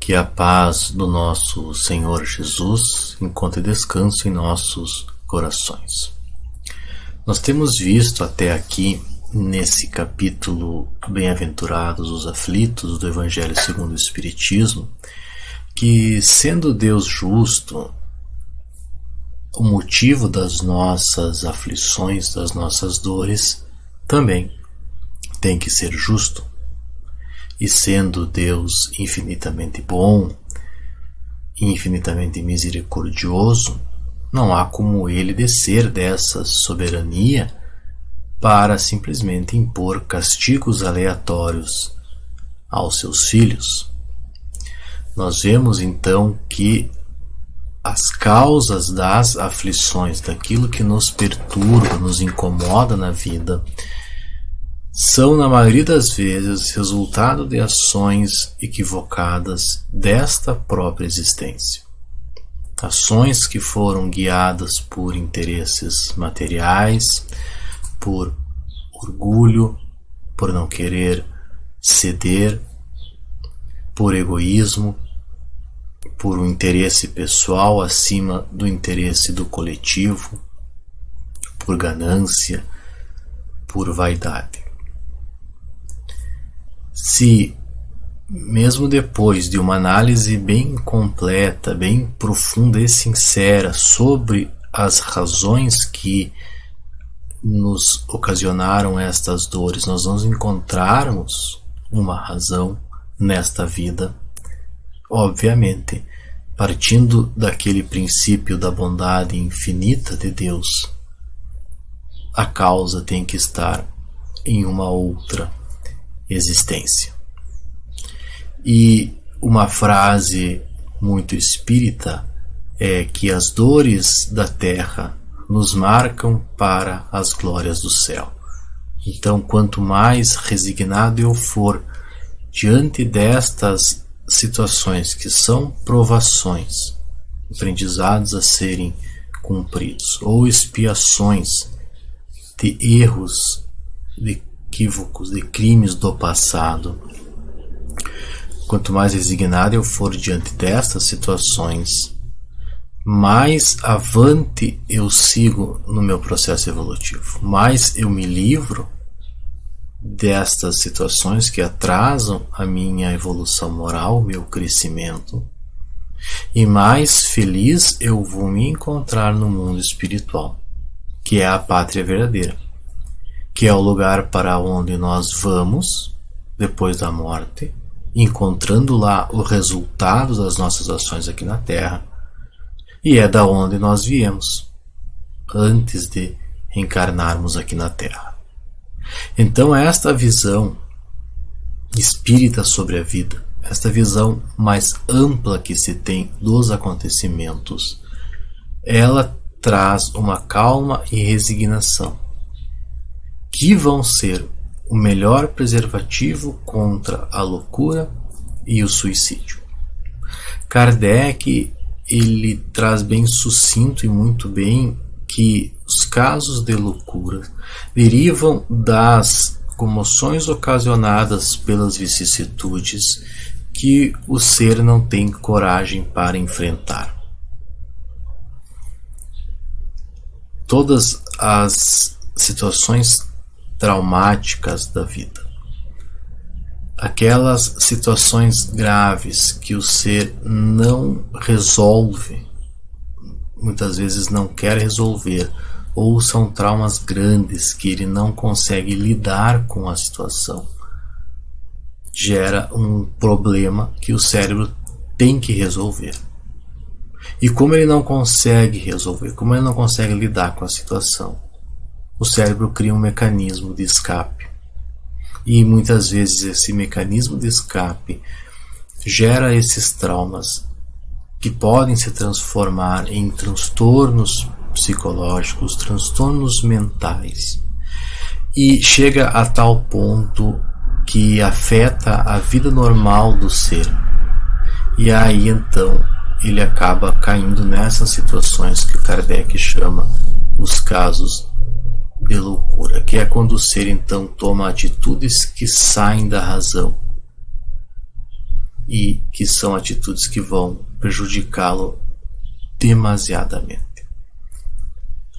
Que a paz do nosso Senhor Jesus encontre descanso em nossos corações. Nós temos visto até aqui, nesse capítulo Bem-aventurados os aflitos do Evangelho segundo o Espiritismo, que, sendo Deus justo, o motivo das nossas aflições, das nossas dores, também tem que ser justo. E sendo Deus infinitamente bom, infinitamente misericordioso, não há como ele descer dessa soberania para simplesmente impor castigos aleatórios aos seus filhos. Nós vemos então que as causas das aflições, daquilo que nos perturba, nos incomoda na vida, são, na maioria das vezes, resultado de ações equivocadas desta própria existência. Ações que foram guiadas por interesses materiais, por orgulho, por não querer ceder, por egoísmo, por um interesse pessoal acima do interesse do coletivo, por ganância, por vaidade. Se, mesmo depois de uma análise bem completa, bem profunda e sincera sobre as razões que nos ocasionaram estas dores, nós vamos encontrarmos uma razão nesta vida, obviamente, partindo daquele princípio da bondade infinita de Deus, a causa tem que estar em uma outra existência. E uma frase muito espírita é que as dores da terra nos marcam para as glórias do céu. Então, quanto mais resignado eu for diante destas situações que são provações, aprendizados a serem cumpridos, ou expiações de erros, de equívocos, de crimes do passado, quanto mais resignado eu for diante destas situações, mais avante eu sigo no meu processo evolutivo, mais eu me livro destas situações que atrasam a minha evolução moral, o meu crescimento, e mais feliz eu vou me encontrar no mundo espiritual, que é a pátria verdadeira, que é o lugar para onde nós vamos depois da morte, encontrando lá o resultado das nossas ações aqui na Terra, e é da onde nós viemos antes de reencarnarmos aqui na Terra. Então, esta visão espírita sobre a vida, esta visão mais ampla que se tem dos acontecimentos, ela traz uma calma e resignação, que vão ser o melhor preservativo contra a loucura e o suicídio. Kardec, ele traz bem sucinto e muito bem que os casos de loucura derivam das comoções ocasionadas pelas vicissitudes que o ser não tem coragem para enfrentar. Todas as situações traumáticas da vida, aquelas situações graves que o ser não resolve, muitas vezes não quer resolver, ou são traumas grandes que ele não consegue lidar com a situação, gera um problema que o cérebro tem que resolver. E como ele não consegue resolver, como ele não consegue lidar com a situação, o cérebro cria um mecanismo de escape. E muitas vezes esse mecanismo de escape gera esses traumas que podem se transformar em transtornos psicológicos, transtornos mentais, e chega a tal ponto que afeta a vida normal do ser. E aí então ele acaba caindo nessas situações que Kardec chama os casos de loucura, que é quando o ser então toma atitudes que saem da razão. e que são atitudes que vão prejudicá-lo demasiadamente.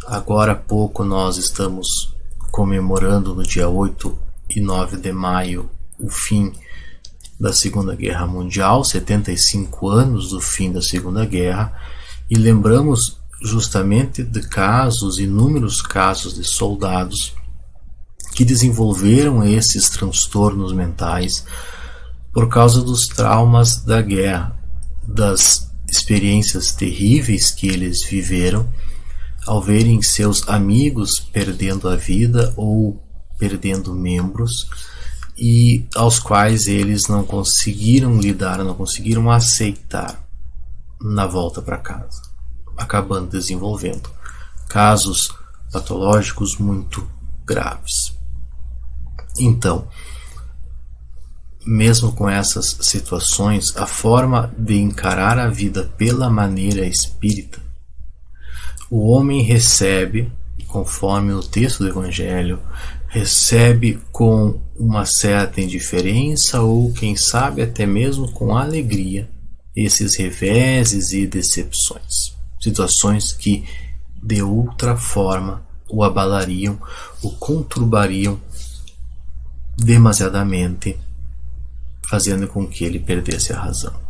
Agora há pouco nós estamos comemorando no dia 8 e 9 de maio o fim da Segunda Guerra Mundial, 75 anos do fim da Segunda Guerra, e lembramos justamente de casos, inúmeros casos de soldados que desenvolveram esses transtornos mentais por causa dos traumas da guerra, das experiências terríveis que eles viveram ao verem seus amigos perdendo a vida ou perdendo membros, e aos quais eles não conseguiram lidar, não conseguiram aceitar na volta para casa, acabando desenvolvendo casos patológicos muito graves. Então, mesmo com essas situações, a forma de encarar a vida pela maneira espírita, o homem recebe, conforme o texto do Evangelho, recebe com uma certa indiferença ou, quem sabe, até mesmo com alegria esses reveses e decepções, situações que de outra forma o abalariam, o conturbariam demasiadamente, fazendo com que ele perdesse a razão.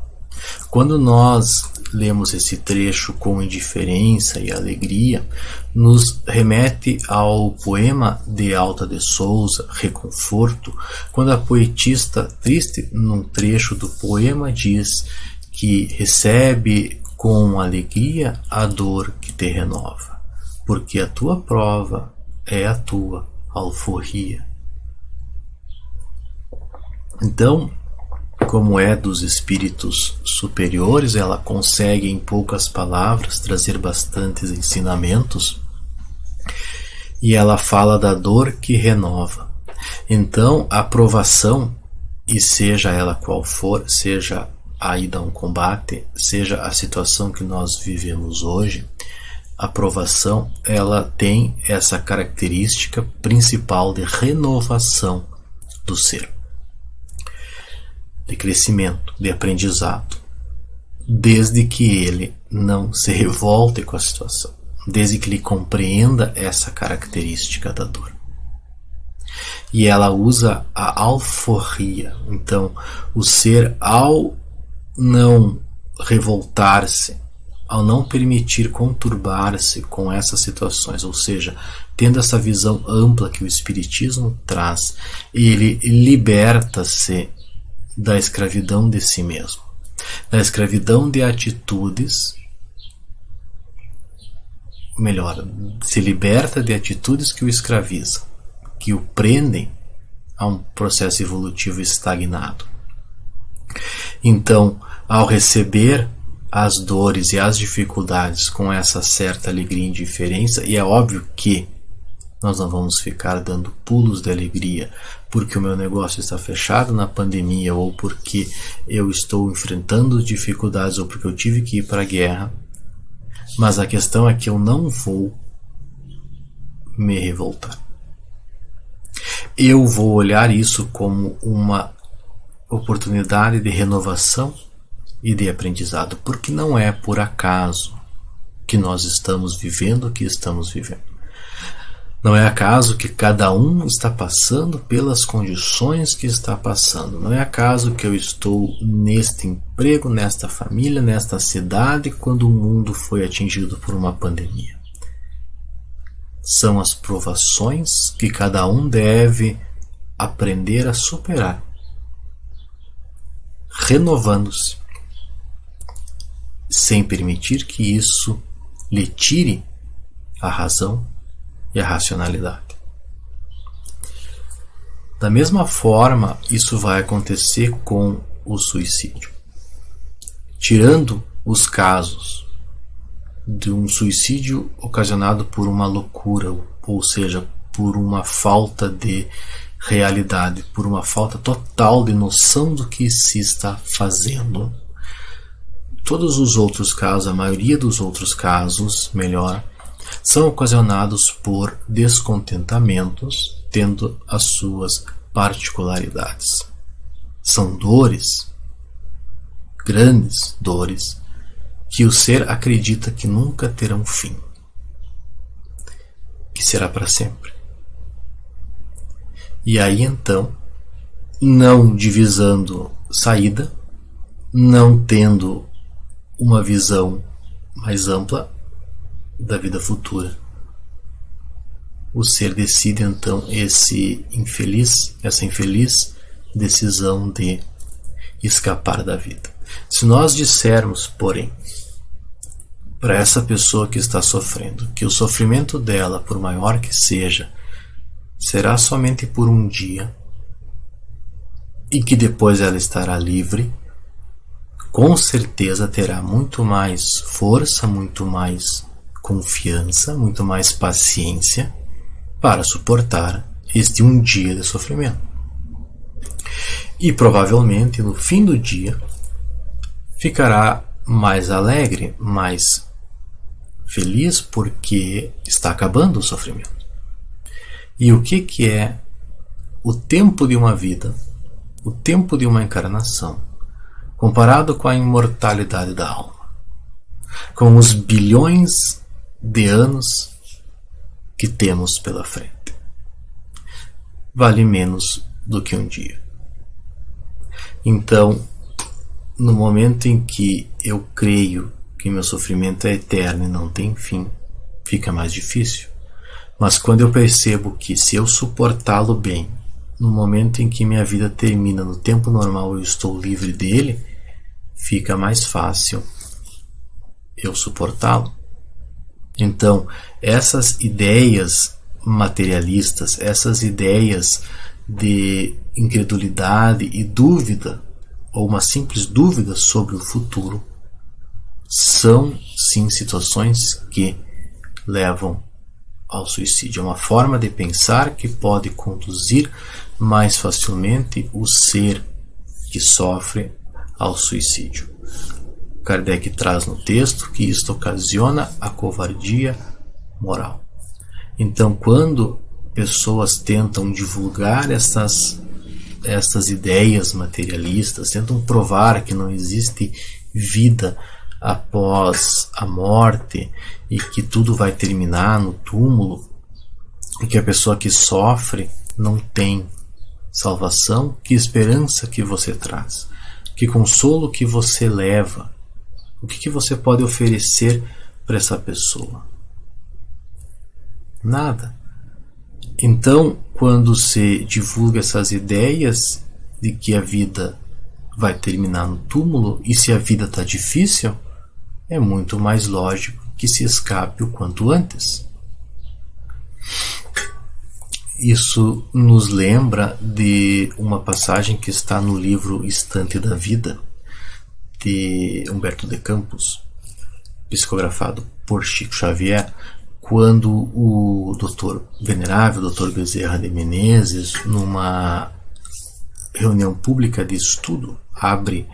Quando nós lemos esse trecho com indiferença e alegria, nos remete ao poema de Alta de Souza, Reconforto, quando a poetista, triste num trecho do poema, diz que recebe com alegria a dor que te renova, porque a tua prova é a tua alforria. Então, como é dos espíritos superiores, ela consegue em poucas palavras trazer bastantes ensinamentos, e ela fala da dor que renova. Então, a provação, e seja ela qual for, seja a ida a um combate, seja a situação que nós vivemos hoje, a provação, ela tem essa característica principal de renovação do ser, de crescimento, de aprendizado, desde que ele não se revolte com a situação, desde que ele compreenda essa característica da dor. E ela usa a alforria. Então, o ser, ao não revoltar-se, ao não permitir conturbar-se com essas situações, ou seja, tendo essa visão ampla que o Espiritismo traz, ele liberta-se da escravidão de si mesmo, da escravidão de atitudes, melhor, se liberta de atitudes que o escravizam, que o prendem a um processo evolutivo estagnado. Então, ao receber as dores e as dificuldades com essa certa alegria e indiferença, e é óbvio que nós não vamos ficar dando pulos de alegria porque o meu negócio está fechado na pandemia, ou porque eu estou enfrentando dificuldades, ou porque eu tive que ir para a guerra. Mas a questão é que eu não vou me revoltar. Eu vou olhar isso como uma oportunidade de renovação e de aprendizado, porque não é por acaso que nós estamos vivendo o que estamos vivendo. Não é acaso que cada um está passando pelas condições que está passando. Não é acaso que eu estou neste emprego, nesta família, nesta cidade, quando o mundo foi atingido por uma pandemia. São as provações que cada um deve aprender a superar, renovando-se, sem permitir que isso lhe tire a razão e a racionalidade. Da mesma forma, isso vai acontecer com o suicídio. Tirando os casos de um suicídio ocasionado por uma loucura, ou seja, por uma falta de realidade, por uma falta total de noção do que se está fazendo. Todos os outros casos, a maioria dos outros casos, melhor, são ocasionados por descontentamentos, tendo as suas particularidades. São dores grandes dores, que o ser acredita que nunca terão fim, que será para sempre. E aí então, não divisando saída, não tendo uma visão mais ampla da vida futura, o ser decide então essa infeliz decisão de escapar da vida. Se nós dissermos, porém, para essa pessoa que está sofrendo, que o sofrimento dela, por maior que seja, será somente por um dia e que depois ela estará livre, com certeza terá muito mais força, muito mais confiança, muito mais paciência para suportar este um dia de sofrimento. E provavelmente no fim do dia ficará mais alegre, mais feliz, porque está acabando o sofrimento. E o que é o tempo de uma vida, o tempo de uma encarnação, comparado com a imortalidade da alma, com os bilhões de anos que temos pela frente? Vale menos do que um dia. Então, no momento em que eu creio que meu sofrimento é eterno e não tem fim, fica mais difícil. Mas quando eu percebo que, se eu suportá-lo bem, no momento em que minha vida termina, no tempo normal eu estou livre dele, fica mais fácil eu suportá-lo. Então, essas ideias materialistas, essas ideias de incredulidade e dúvida, ou uma simples dúvida sobre o futuro, são sim situações que levam ao suicídio. É uma forma de pensar que pode conduzir mais facilmente o ser que sofre ao suicídio. Kardec traz no texto que isto ocasiona a covardia moral. Então, quando pessoas tentam divulgar essas ideias materialistas, tentam provar que não existe vida após a morte e que tudo vai terminar no túmulo, e que a pessoa que sofre não tem salvação, que esperança que você traz? Que consolo que você leva? O que você pode oferecer para essa pessoa? Nada. Então, quando se divulga essas ideias de que a vida vai terminar no túmulo, e se a vida está difícil, é muito mais lógico que se escape o quanto antes. Isso nos lembra de uma passagem que está no livro Estante da Vida, de Humberto de Campos, psicografado por Chico Xavier, quando o venerável Dr. Bezerra de Menezes, numa reunião pública de estudo, abre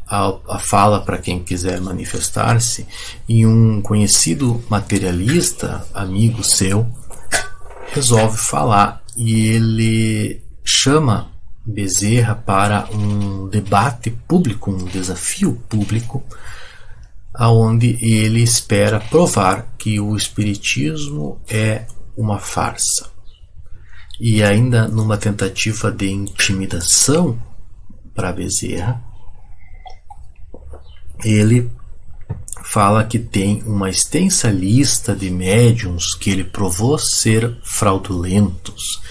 a fala para quem quiser manifestar-se, e um conhecido materialista, amigo seu, resolve falar, e ele chama Bezerra para um debate público, um desafio público, aonde ele espera provar que o espiritismo é uma farsa. E ainda numa tentativa de intimidação para Bezerra, ele fala que tem uma extensa lista de médiuns que ele provou ser fraudulentos,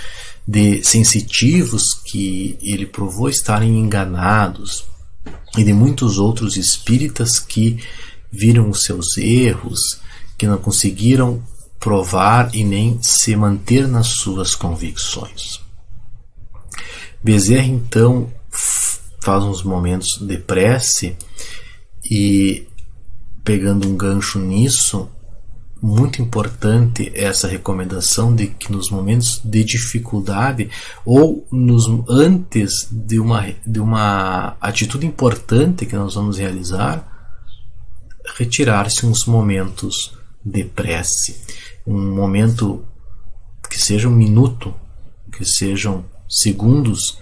de sensitivos que ele provou estarem enganados, e de muitos outros espíritas que viram os seus erros, que não conseguiram provar e nem se manter nas suas convicções. Bezerra então faz uns momentos de prece, e pegando um gancho nisso, muito importante essa recomendação de que nos momentos de dificuldade, ou antes de uma atitude importante que nós vamos realizar, retirar-se uns momentos de prece, um momento que seja um minuto, que sejam segundos,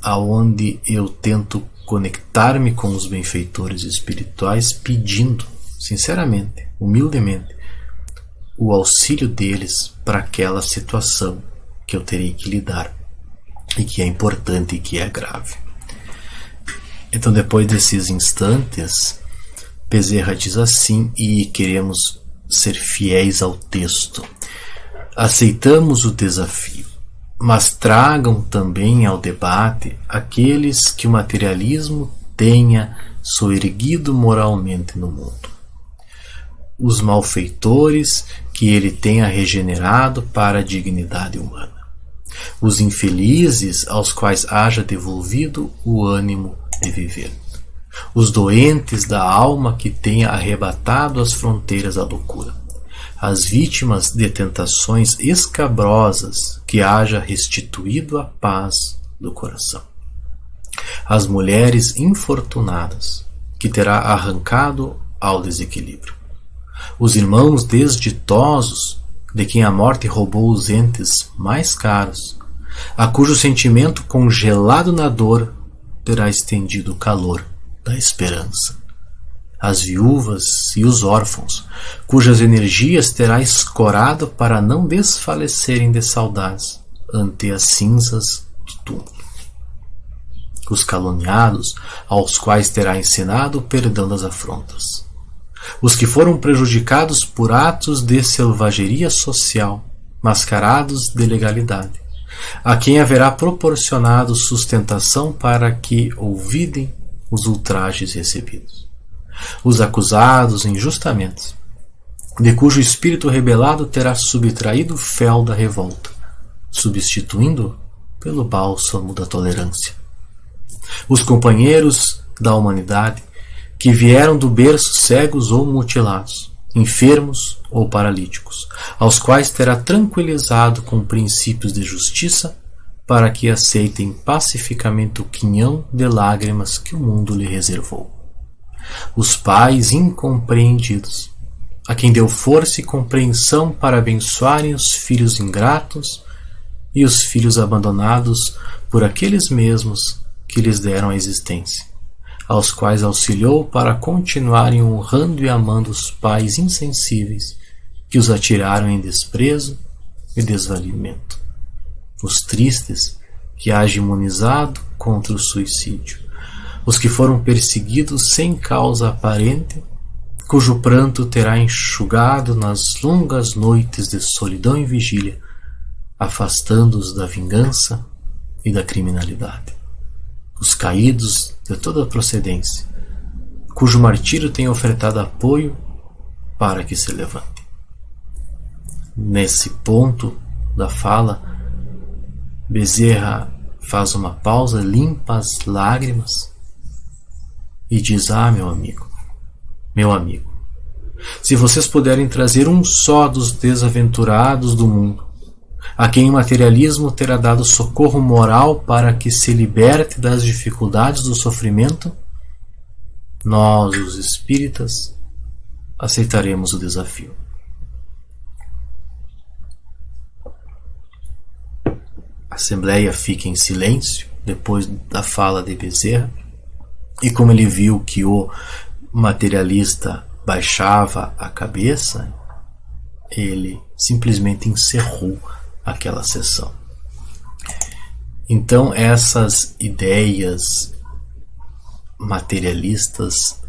aonde eu tento conectar-me com os benfeitores espirituais, pedindo, sinceramente, humildemente, o auxílio deles para aquela situação que eu terei que lidar e que é importante e que é grave. Então, depois desses instantes, Bezerra diz assim, e queremos ser fiéis ao texto: aceitamos o desafio, mas tragam também ao debate aqueles que o materialismo tenha soerguido moralmente no mundo, os malfeitores que ele tenha regenerado para a dignidade humana, os infelizes aos quais haja devolvido o ânimo de viver, os doentes da alma que tenha arrebatado as fronteiras da loucura, as vítimas de tentações escabrosas que haja restituído a paz do coração, as mulheres infortunadas que terá arrancado ao desequilíbrio, os irmãos desditosos de quem a morte roubou os entes mais caros, a cujo sentimento congelado na dor terá estendido o calor da esperança, as viúvas e os órfãos, cujas energias terá escorado para não desfalecerem de saudades ante as cinzas do túmulo, os caluniados, aos quais terá ensinado o perdão das afrontas, os que foram prejudicados por atos de selvageria social, mascarados de legalidade, a quem haverá proporcionado sustentação para que ouvidem os ultrajes recebidos, os acusados injustamente, de cujo espírito rebelado terá subtraído o fel da revolta, substituindo pelo bálsamo da tolerância, os companheiros da humanidade que vieram do berço cegos ou mutilados, enfermos ou paralíticos, aos quais terá tranquilizado com princípios de justiça, para que aceitem pacificamente o quinhão de lágrimas que o mundo lhe reservou. Os pais incompreendidos, a quem deu força e compreensão para abençoarem os filhos ingratos e os filhos abandonados por aqueles mesmos que lhes deram a existência, aos quais auxiliou para continuarem honrando e amando os pais insensíveis que os atiraram em desprezo e desvalimento, os tristes que haja imunizado contra o suicídio, os que foram perseguidos sem causa aparente, cujo pranto terá enxugado nas longas noites de solidão e vigília, afastando-os da vingança e da criminalidade, os caídos de toda procedência, cujo martírio tem ofertado apoio para que se levante. Nesse ponto da fala, Bezerra faz uma pausa, limpa as lágrimas e diz: meu amigo, se vocês puderem trazer um só dos desaventurados do mundo, a quem o materialismo terá dado socorro moral para que se liberte das dificuldades do sofrimento, nós, os espíritas, aceitaremos o desafio. A assembleia fica em silêncio depois da fala de Bezerra, e como ele viu que o materialista baixava a cabeça, ele simplesmente encerrou aquela sessão. Então, essas ideias materialistas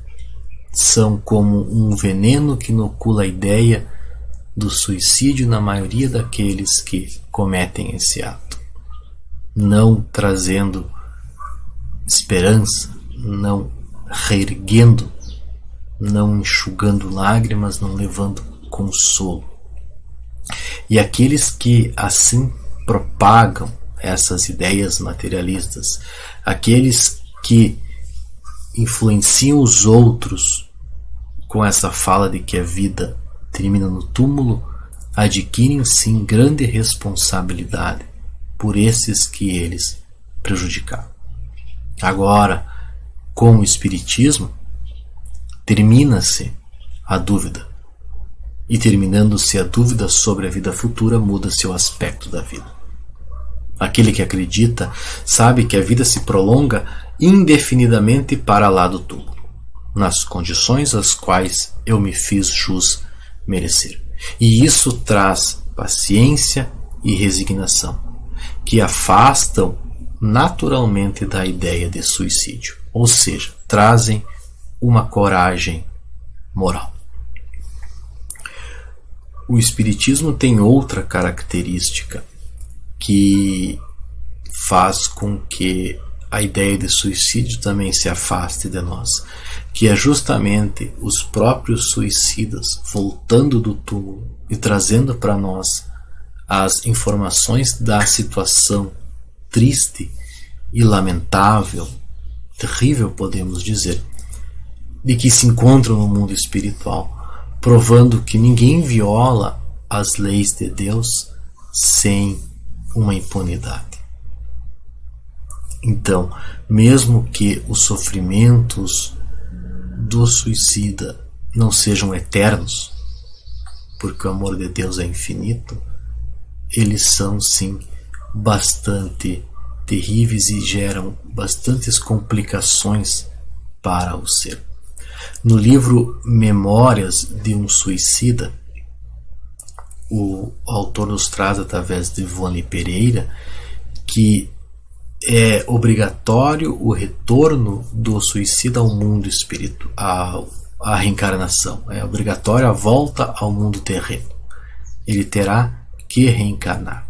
são como um veneno que inocula a ideia do suicídio na maioria daqueles que cometem esse ato, não trazendo esperança, não reerguendo, não enxugando lágrimas, não levando consolo. E aqueles que assim propagam essas ideias materialistas, aqueles que influenciam os outros com essa fala de que a vida termina no túmulo, adquirem sim grande responsabilidade por esses que eles prejudicaram. Agora, com o Espiritismo, termina-se a dúvida. E terminando-se a dúvida sobre a vida futura, muda-se o aspecto da vida. Aquele que acredita sabe que a vida se prolonga indefinidamente para lá do túmulo, nas condições às quais eu me fiz jus merecer. E isso traz paciência e resignação, que afastam naturalmente da ideia de suicídio, ou seja, trazem uma coragem moral. O Espiritismo tem outra característica que faz com que a ideia de suicídio também se afaste de nós, que é justamente os próprios suicidas voltando do túmulo e trazendo para nós as informações da situação triste e lamentável, terrível podemos dizer, de que se encontram no mundo espiritual, provando que ninguém viola as leis de Deus sem uma impunidade. Então, mesmo que os sofrimentos do suicida não sejam eternos, porque o amor de Deus é infinito, eles são sim bastante terríveis e geram bastantes complicações para o ser. No livro Memórias de um Suicida, o autor nos traz através de Ivone Pereira que é obrigatório o retorno do suicida ao mundo espiritual, à reencarnação. É obrigatório a volta ao mundo terreno. Ele terá que reencarnar,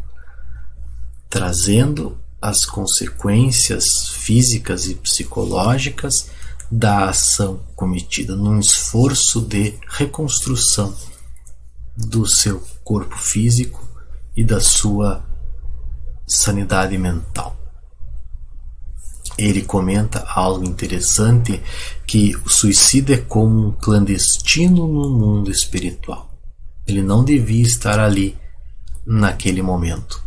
trazendo as consequências físicas e psicológicas da ação cometida, num esforço de reconstrução do seu corpo físico e da sua sanidade mental. Ele comenta algo interessante, que o suicida é como um clandestino no mundo espiritual. Ele não devia estar ali naquele momento.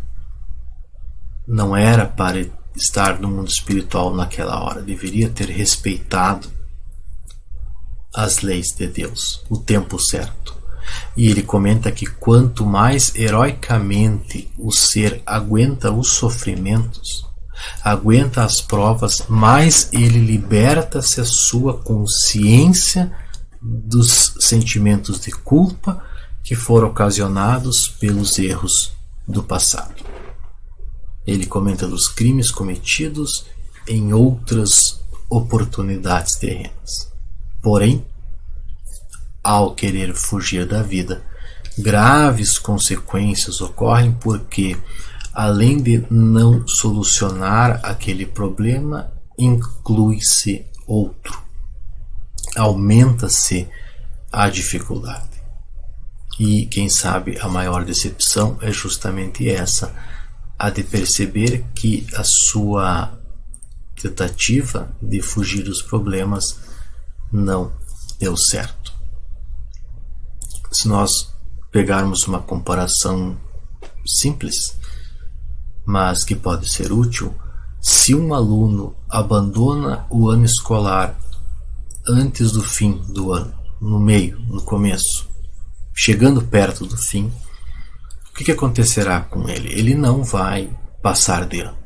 Não era para estar no mundo espiritual naquela hora. Deveria ter respeitado as leis de Deus, o tempo certo. E ele comenta que quanto mais heroicamente o ser aguenta os sofrimentos, aguenta as provas, mais ele liberta-se a sua consciência dos sentimentos de culpa que foram ocasionados pelos erros do passado. Ele comenta dos crimes cometidos em outras oportunidades terrenas. Porém, ao querer fugir da vida, graves consequências ocorrem porque, além de não solucionar aquele problema, inclui-se outro. Aumenta-se a dificuldade. E, quem sabe, a maior decepção é justamente essa, a de perceber que a sua tentativa de fugir dos problemas não deu certo. Se nós pegarmos uma comparação simples, mas que pode ser útil, se um aluno abandona o ano escolar antes do fim do ano, no meio, no começo, chegando perto do fim, o que acontecerá com ele? Ele não vai passar de ano.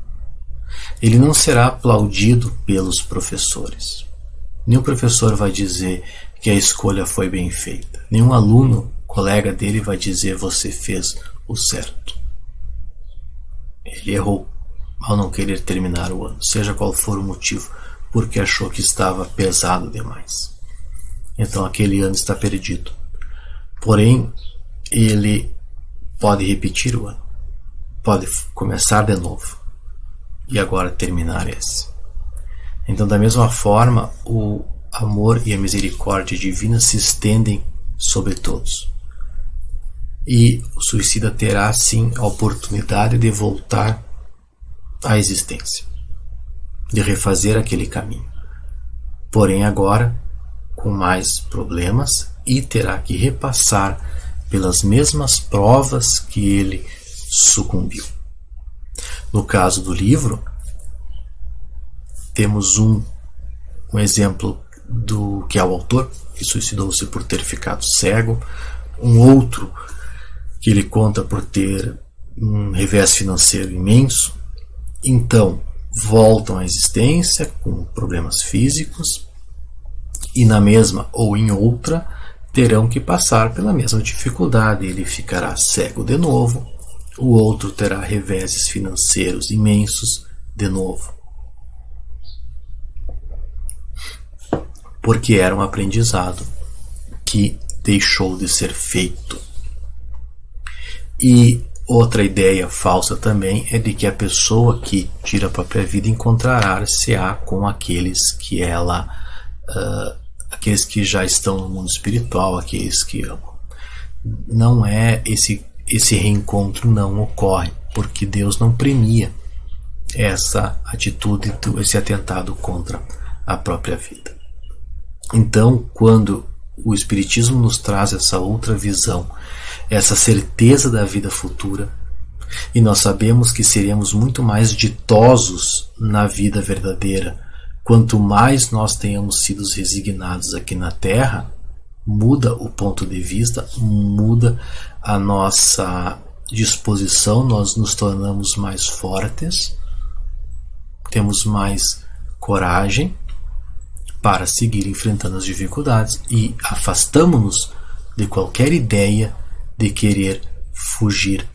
Ele não será aplaudido pelos professores. Nenhum professor vai dizer que a escolha foi bem feita. Nenhum aluno, colega dele, vai dizer você fez o certo. Ele errou ao não querer terminar o ano, seja qual for o motivo, porque achou que estava pesado demais. Então aquele ano está perdido. Porém, ele pode repetir o ano, pode começar de novo e agora terminar esse. Então, da mesma forma, o amor e a misericórdia divina se estendem sobre todos. E o suicida terá, sim, a oportunidade de voltar à existência, de refazer aquele caminho. Porém, agora, com mais problemas, e terá que repassar pelas mesmas provas que ele sucumbiu. No caso do livro, temos um exemplo do que é o autor, que suicidou-se por ter ficado cego, um outro que ele conta por ter um revés financeiro imenso. Então, voltam à existência com problemas físicos e na mesma ou em outra terão que passar pela mesma dificuldade. Ele ficará cego de novo, o outro terá reveses financeiros imensos de novo, porque era um aprendizado que deixou de ser feito. E outra ideia falsa também é de que a pessoa que tira a própria vida encontrará-se-á com aqueles que aqueles que já estão no mundo espiritual, aqueles que amam. Não é esse reencontro não ocorre, porque Deus não premia essa atitude, esse atentado contra a própria vida. Então, quando o Espiritismo nos traz essa outra visão, essa certeza da vida futura, e nós sabemos que seremos muito mais ditosos na vida verdadeira quanto mais nós tenhamos sido resignados aqui na Terra, muda o ponto de vista, muda a nossa disposição, nós nos tornamos mais fortes, temos mais coragem para seguir enfrentando as dificuldades e afastamos-nos de qualquer ideia de querer fugir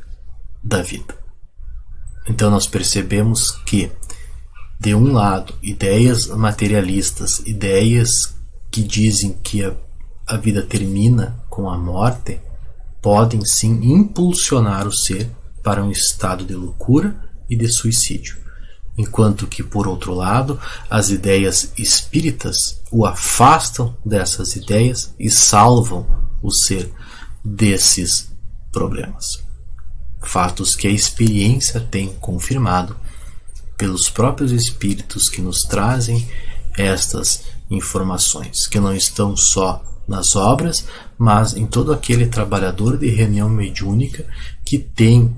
da vida. Então nós percebemos que, de um lado, ideias materialistas, ideias que dizem que a vida termina com a morte, podem sim impulsionar o ser para um estado de loucura e de suicídio. Enquanto que, por outro lado, as ideias espíritas o afastam dessas ideias e salvam o ser desses problemas. Fatos que a experiência tem confirmado pelos próprios espíritos que nos trazem estas informações, que não estão só nas obras, mas em todo aquele trabalhador de reunião mediúnica que tem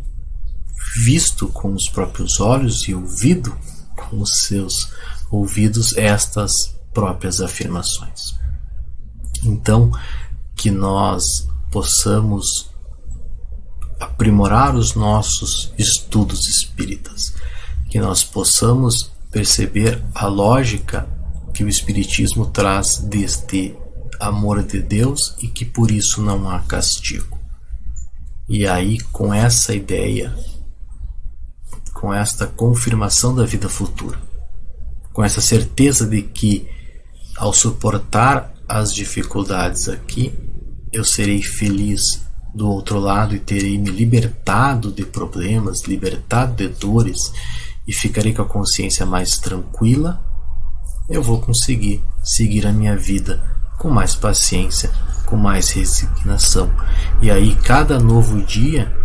visto com os próprios olhos e ouvido com os seus ouvidos estas próprias afirmações. Então, que nós possamos aprimorar os nossos estudos espíritas, que nós possamos perceber a lógica que o Espiritismo traz deste amor de Deus e que por isso não há castigo. E aí, com essa ideia, com esta confirmação da vida futura, com essa certeza de que ao suportar as dificuldades aqui, eu serei feliz do outro lado e terei me libertado de problemas, libertado de dores e ficarei com a consciência mais tranquila, eu vou conseguir seguir a minha vida com mais paciência, com mais resignação. E aí, cada novo dia,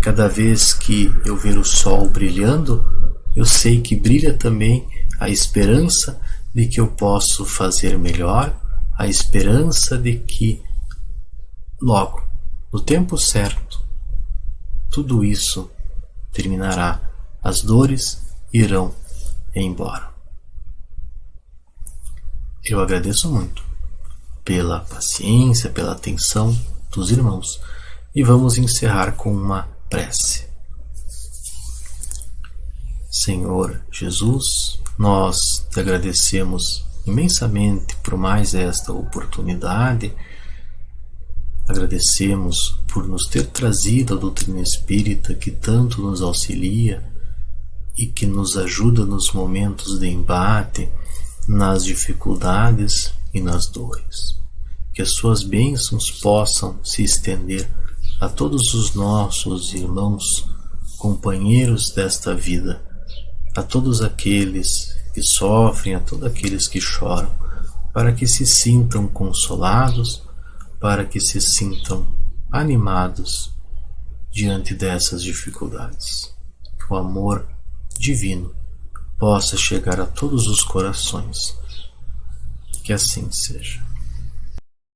cada vez que eu ver o sol brilhando, eu sei que brilha também a esperança de que eu posso fazer melhor, a esperança de que logo, no tempo certo, tudo isso terminará, as dores irão embora. Eu agradeço muito pela paciência, pela atenção dos irmãos e vamos encerrar com uma prece. Senhor Jesus, nós te agradecemos imensamente por mais esta oportunidade. Agradecemos por nos ter trazido a doutrina espírita que tanto nos auxilia e que nos ajuda nos momentos de embate, nas dificuldades e nas dores. Que as suas bênçãos possam se estender a todos os nossos irmãos, companheiros desta vida, a todos aqueles que sofrem, a todos aqueles que choram, para que se sintam consolados, para que se sintam animados diante dessas dificuldades. Que o amor divino possa chegar a todos os corações. Que assim seja.